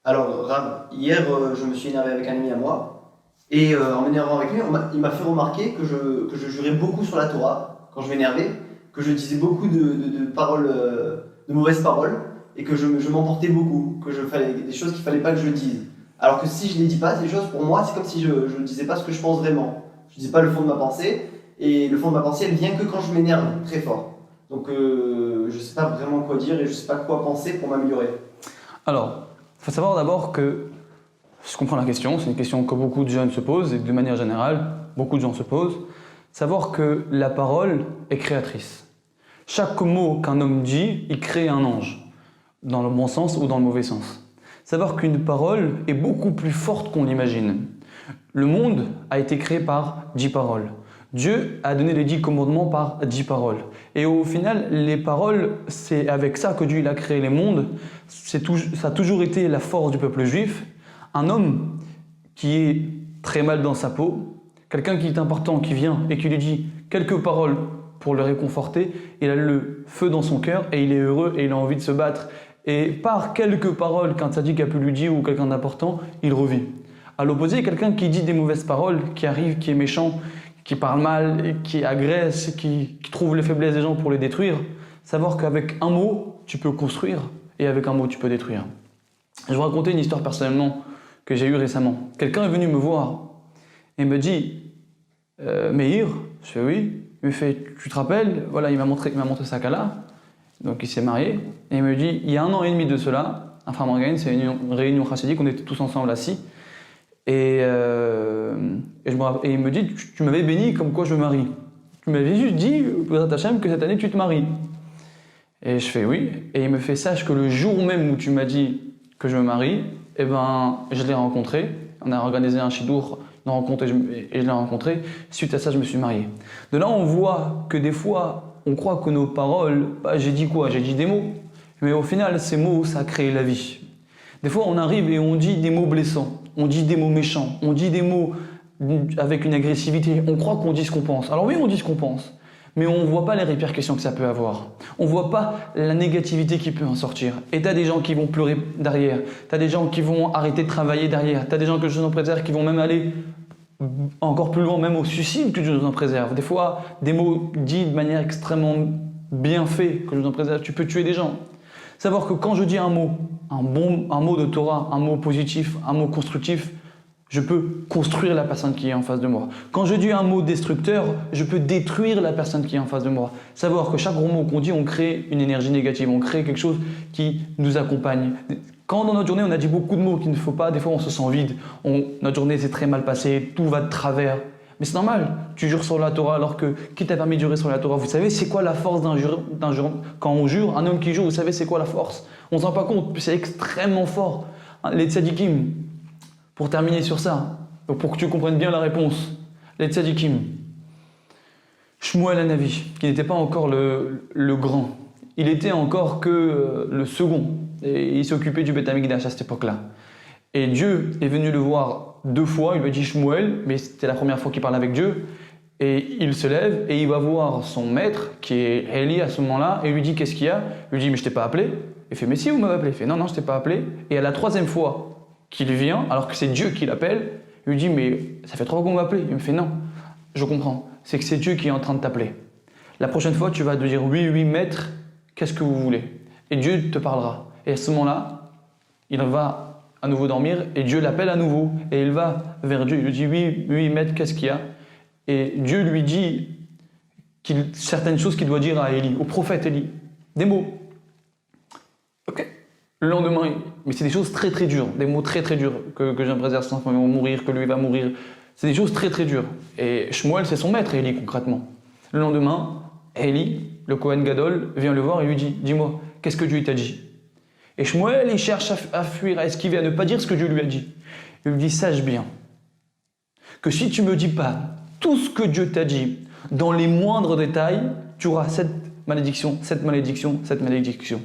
Alors, Rav, hier, je me suis énervé avec un ami à moi, et en m'énervant avec lui, il m'a fait remarquer que je jurais beaucoup sur la Torah quand je m'énervais, que je disais beaucoup de paroles, de mauvaises paroles, et que je m'emportais beaucoup, que je fallait des choses qu'il fallait pas que je dise. Alors que si je les dis pas, ces choses, pour moi, c'est comme si je ne disais pas ce que je pense vraiment. Je dis pas le fond de ma pensée, et le fond de ma pensée, elle vient que quand je m'énerve très fort. Donc, je sais pas vraiment quoi dire et je sais pas quoi penser pour m'améliorer. Alors, il faut savoir d'abord que je comprends la question, c'est une question que beaucoup de jeunes se posent et de manière générale, beaucoup de gens se posent. Savoir que la parole est créatrice. Chaque mot qu'un homme dit, il crée un ange, dans le bon sens ou dans le mauvais sens. Savoir qu'une parole est beaucoup plus forte qu'on l'imagine. Le monde a été créé par 10 paroles. Dieu a donné les 10 commandements par 10 paroles. Et au final, les paroles, c'est avec ça que Dieu il a créé les mondes. Ça a toujours été la force du peuple juif. Un homme qui est très mal dans sa peau, quelqu'un qui est important, qui vient et qui lui dit quelques paroles pour le réconforter, il a le feu dans son cœur et il est heureux et il a envie de se battre. Et par quelques paroles qu'un tzaddik a pu lui dire ou quelqu'un d'important, il revit. À l'opposé, quelqu'un qui dit des mauvaises paroles, qui arrive, qui est méchant, qui parle mal, qui agresse, qui trouve les faiblesses des gens pour les détruire, savoir qu'avec un mot, tu peux construire et avec un mot, tu peux détruire. Je vais vous raconter une histoire personnellement que j'ai eue récemment. Quelqu'un est venu me voir et me dit Meir, je fais oui. Il me fait tu te rappelles, voilà, il m'a montré sa Kala, donc il s'est marié, et il me dit il y a 1 an et demi de cela, un Frère Morgan, c'est une réunion chassidique, on était tous ensemble assis, et il me dit tu m'avais béni comme quoi je me marie. Tu m'avais juste dit, Bezrat Hashem, que cette année tu te maries. Et je fais oui, et il me fait sache que le jour même où tu m'as dit que je me marie, eh ben, je l'ai rencontré, on a organisé un shidour, une rencontre et je l'ai rencontré, suite à ça je me suis marié. De là on voit que des fois on croit que nos paroles, bah, j'ai dit quoi? J'ai dit des mots, mais au final ces mots ça a créé la vie. Des fois on arrive et on dit des mots blessants, on dit des mots méchants, on dit des mots avec une agressivité, on croit qu'on dit ce qu'on pense. Alors oui on dit ce qu'on pense, mais on ne voit pas les répercussions que ça peut avoir. On ne voit pas la négativité qui peut en sortir. Et tu as des gens qui vont pleurer derrière, tu as des gens qui vont arrêter de travailler derrière, tu as des gens que Dieu en préserve qui vont même aller encore plus loin, même au suicide que Dieu nous en préserve. Des fois, des mots dits de manière extrêmement bien faits que Dieu nous en préserve, tu peux tuer des gens. Savoir que quand je dis un mot, un mot de Torah, un mot positif, un mot constructif, je peux construire la personne qui est en face de moi. Quand je dis un mot destructeur, je peux détruire la personne qui est en face de moi. Savoir que chaque gros mot qu'on dit, on crée une énergie négative, on crée quelque chose qui nous accompagne. Quand dans notre journée, on a dit beaucoup de mots qu'il ne faut pas, des fois on se sent vide. Notre journée s'est très mal passée, tout va de travers. Mais c'est normal, tu jures sur la Torah alors que qui t'a permis de jurer sur la Torah? Vous savez c'est quoi la force d'un jure? Quand on jure, un homme qui jure, vous savez c'est quoi la force? On ne se rend pas compte, c'est extrêmement fort. Les tzadikim, pour terminer sur ça, pour que tu comprennes bien la réponse, les tzadikim, Shmuel Hanavi, qui n'était pas encore le grand, il était encore que le second, et il s'occupait du Beth Amikdash à cette époque-là. Et Dieu est venu le voir 2 fois, il lui a dit Shmuel, mais c'était la première fois qu'il parle avec Dieu, et il se lève et il va voir son maître, qui est Eli à ce moment-là, et il lui dit qu'est-ce qu'il y a? Il lui dit mais je t'ai pas appelé. Il fait mais si vous m'avez appelé. Il fait non, non, je t'ai pas appelé. Et à la 3e fois qu'il vient, alors que c'est Dieu qui l'appelle, il lui dit mais ça fait 3 fois qu'on m'appelle. Il me fait non, je comprends, c'est que c'est Dieu qui est en train de t'appeler. La prochaine fois tu vas te dire oui, oui maître, qu'est-ce que vous voulez? Et Dieu te parlera. Et à ce moment-là, il va à nouveau dormir et Dieu l'appelle à nouveau et il va vers Dieu. Il lui dit oui, oui maître, qu'est-ce qu'il y a? Et Dieu lui dit certaines choses qu'il doit dire à Élie, au prophète Élie, des mots. Ok. Le lendemain, mais c'est des choses très très dures, des mots très très durs, que Jean préserve son enfant va mourir, que lui va mourir. C'est des choses très très dures. Et Shmuel, c'est son maître, Élie, concrètement. Le lendemain, Élie, le Kohen Gadol, vient le voir et lui dit dis-moi, qu'est-ce que Dieu t'a dit? Et Shmuel, il cherche à fuir, à esquiver, à ne pas dire ce que Dieu lui a dit. Il lui dit sache bien que si tu ne me dis pas tout ce que Dieu t'a dit dans les moindres détails, tu auras cette malédiction, cette malédiction, cette malédiction.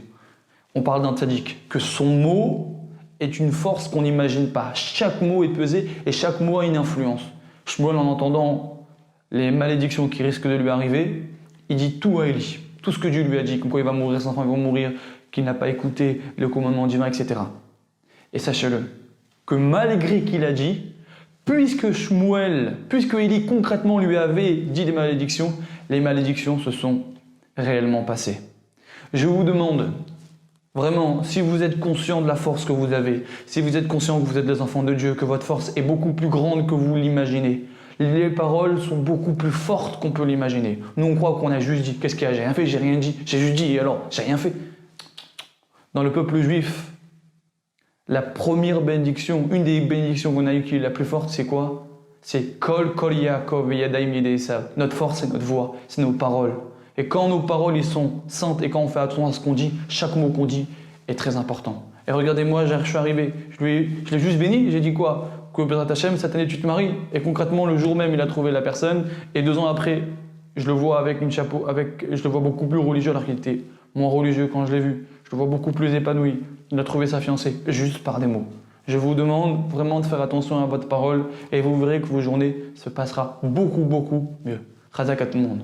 On parle d'un tzaddik, que son mot est une force qu'on n'imagine pas. Chaque mot est pesé et chaque mot a une influence. Shmuel, en entendant les malédictions qui risquent de lui arriver, il dit tout à Élie, tout ce que Dieu lui a dit, comme quoi il va mourir, ses enfants vont mourir, qu'il n'a pas écouté le commandement divin, etc. Et sachez-le, que malgré qu'il a dit, puisque Shmuel, puisque Élie concrètement lui avait dit des malédictions, les malédictions se sont réellement passées. Je vous demande, vraiment, si vous êtes conscient de la force que vous avez, si vous êtes conscient que vous êtes des enfants de Dieu, que votre force est beaucoup plus grande que vous l'imaginez, les paroles sont beaucoup plus fortes qu'on peut l'imaginer. Nous, on croit qu'on a juste dit. Qu'est-ce qu'il y a? J'ai rien fait, j'ai rien dit. J'ai juste dit, et alors, j'ai rien fait. Dans le peuple juif, la première bénédiction, une des bénédictions qu'on a eues qui est la plus forte, c'est quoi? C'est Kol Yaakov Yadaim Yedei Esav. Notre force, c'est notre voix, c'est nos paroles. Et quand nos paroles ils sont saintes et quand on fait attention à ce qu'on dit, chaque mot qu'on dit est très important. Et regardez-moi, je suis arrivé, je l'ai juste béni, j'ai dit quoi? Que Bezrat Hashem, cette année tu te maries. Et concrètement, le jour même, il a trouvé la personne. Et 2 ans après, je le vois avec une chapeau, je le vois beaucoup plus religieux alors qu'il était moins religieux quand je l'ai vu. Je le vois beaucoup plus épanoui. Il a trouvé sa fiancée, juste par des mots. Je vous demande vraiment de faire attention à votre parole et vous verrez que vos journées se passera beaucoup, beaucoup mieux. Chazak à tout le monde.